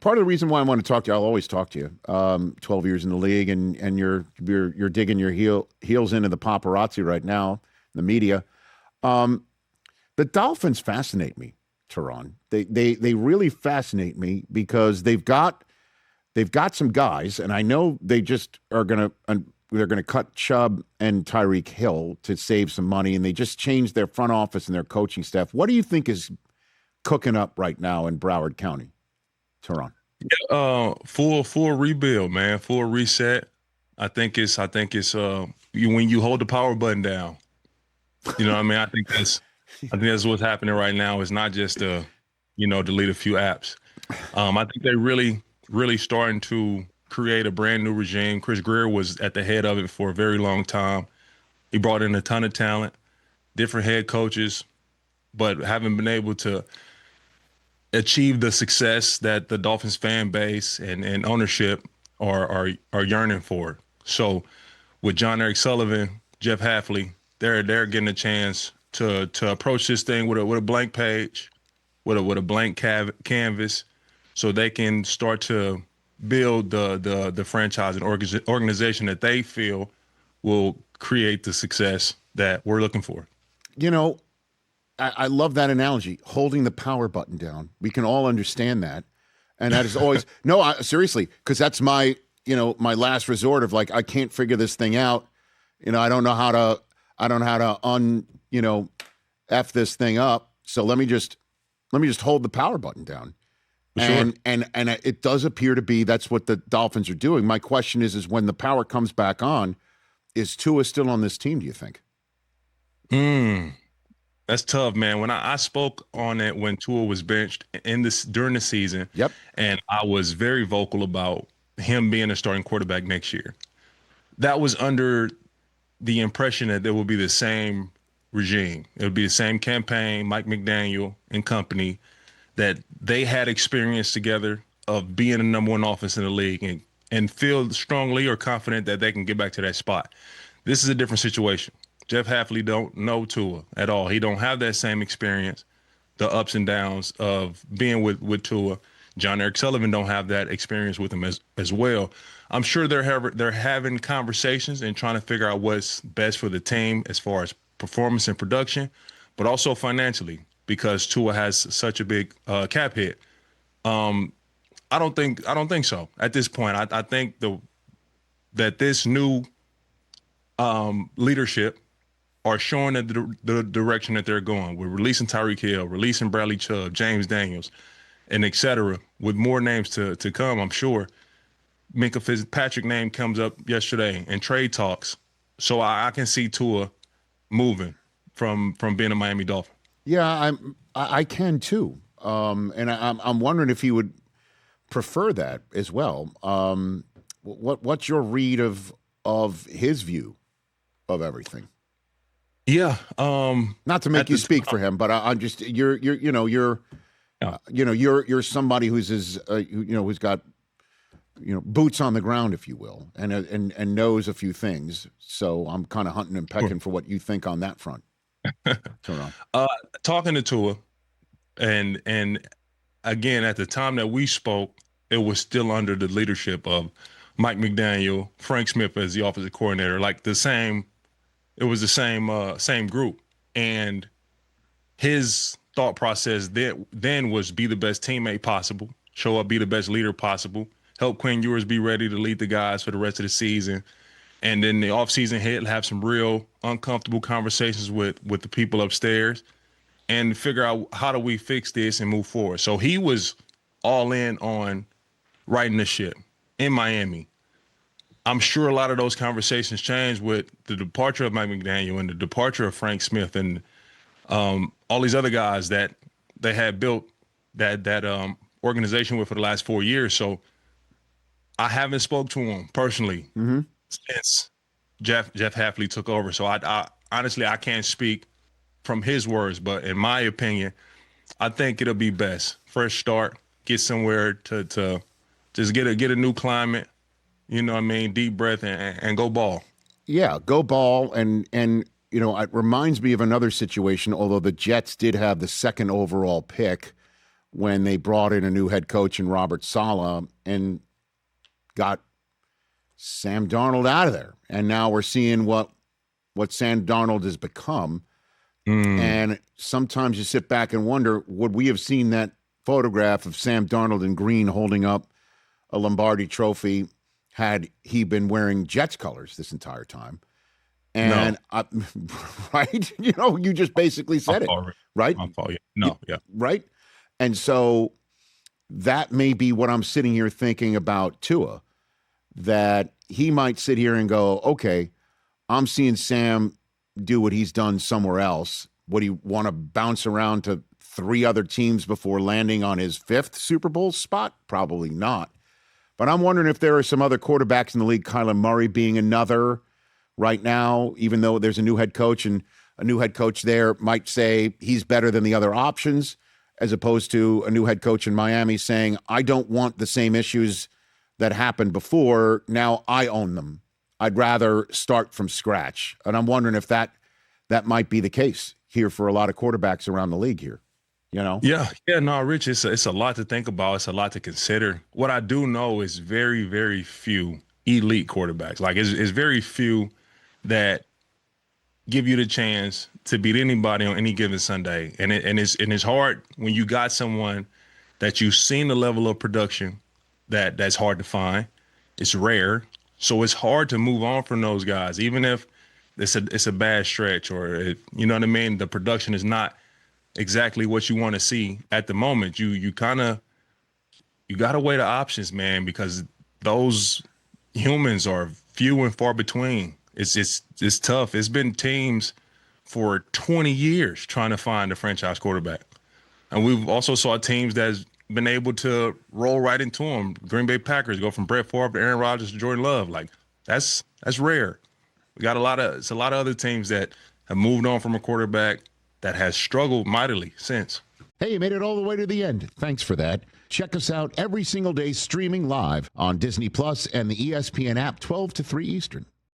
Part of the reason why I want to talk to you, I'll always talk to you. 12 years in the league, and you're digging your heels into the paparazzi right now, the media. The Dolphins fascinate me, Terron. They really fascinate me because they've got some guys, and I know they just are they're gonna cut Chubb and Tyreek Hill to save some money, and they just changed their front office and their coaching staff. What do you think is cooking up right now in Broward County, Terron? Full rebuild, man. Full reset. I think it's when you hold the power button down. You know what I mean? I think that's what's happening right now. It's not just delete a few apps. I think they're really starting to create a brand new regime. Chris Greer was at the head of it for a very long time. He brought in a ton of talent, different head coaches, but haven't been able to achieve the success that the Dolphins fan base and ownership are yearning for. So with Jon-Eric Sullivan, Jeff Hafley, they're getting a chance to approach this thing with a blank page, with a blank canvas, so they can start to build the franchise and organization that they feel will create the success that we're looking for. You know, I love that analogy, holding the power button down. We can all understand that. And that is always, seriously, because that's my last resort of like, I can't figure this thing out. I don't know how to F this thing up. So let me just hold the power button down. And it does appear to be that's what the Dolphins are doing. My question is when the power comes back on, is Tua still on this team, do you think? That's tough, man. When I spoke on it when Tua was benched during the season, yep, and I was very vocal about him being a starting quarterback next year. That was under the impression that there will be the same regime. It would be the same campaign, Mike McDaniel and company, that they had experience together of being the number one offense in the league and feel strongly or confident that they can get back to that spot. This is a different situation. Jeff Hafley don't know Tua at all. He don't have that same experience, the ups and downs of being with Tua. Jon-Eric Sullivan don't have that experience with him as well. I'm sure they're having conversations and trying to figure out what's best for the team as far as performance and production, but also financially because Tua has such a big cap hit. I don't think so at this point. I think that this new leadership are showing the direction that they're going. We're releasing Tyreek Hill, releasing Bradley Chubb, James Daniels, and et cetera, with more names to come, I'm sure. Minkah Fitzpatrick name comes up yesterday in trade talks. So I can see Tua moving from being a Miami Dolphin. Yeah, I can too. And I'm wondering if he would prefer that as well. What's your read of his view of everything? Yeah. Not to make you speak for him, but I'm just you're somebody who's who's got boots on the ground, if you will, and knows a few things. So I'm kind of hunting and pecking for what you think on that front. Talking to Tua, and again at the time that we spoke, it was still under the leadership of Mike McDaniel, Frank Smith as the offensive coordinator, like the same. It was the same group, and his thought process then was be the best teammate possible, show up, be the best leader possible, help Quinn Ewers be ready to lead the guys for the rest of the season, and then the offseason hit, have some real uncomfortable conversations with the people upstairs, and figure out how do we fix this and move forward. So he was all in on righting the ship in Miami. I'm sure a lot of those conversations changed with the departure of Mike McDaniel and the departure of Frank Smith and all these other guys that they had built that organization with for the last 4 years. So I haven't spoke to him personally since Jeff Hafley took over. So I honestly, I can't speak from his words, but in my opinion, I think it'll be best. Fresh start, get somewhere to just get a new climate. You know what I mean? Deep breath and go ball. Yeah, go ball. And it reminds me of another situation, although the Jets did have the second overall pick when they brought in a new head coach in Robert Saleh and got Sam Darnold out of there. And now we're seeing what Sam Darnold has become. And sometimes you sit back and wonder, would we have seen that photograph of Sam Darnold in green holding up a Lombardi trophy had he been wearing Jets colors this entire time? And No. right, you just basically said it, right? Right. And so that may be what I'm sitting here thinking about Tua, that he might sit here and go, okay, I'm seeing Sam do what he's done somewhere else. Would he want to bounce around to 3 other teams before landing on his 5th Super Bowl spot? Probably not. But I'm wondering if there are some other quarterbacks in the league, Kyler Murray being another right now, even though there's a new head coach, and a new head coach there might say he's better than the other options, as opposed to a new head coach in Miami saying, I don't want the same issues that happened before. Now I own them. I'd rather start from scratch. And I'm wondering if that might be the case here for a lot of quarterbacks around the league here, Yeah, no, Rich, it's a lot to think about. It's a lot to consider. What I do know is very, very few elite quarterbacks. Like, it's very few that give you the chance to beat anybody on any given Sunday. And it's hard when you got someone that you've seen the level of production that's hard to find. It's rare. So it's hard to move on from those guys, even if it's a bad stretch, or you know what I mean, the production is not exactly what you want to see at the moment. You gotta weigh the options, man, because those humans are few and far between. It's tough. It's been teams for 20 years trying to find a franchise quarterback, and we've also saw teams that's been able to roll right into them. Green Bay Packers go from Brett Favre to Aaron Rodgers to Jordan Love. Like, that's rare. We got a lot of other teams that have moved on from a quarterback that has struggled mightily since. Hey, you made it all the way to the end. Thanks for that. Check us out every single day streaming live on Disney Plus and the ESPN app 12 to 3 Eastern.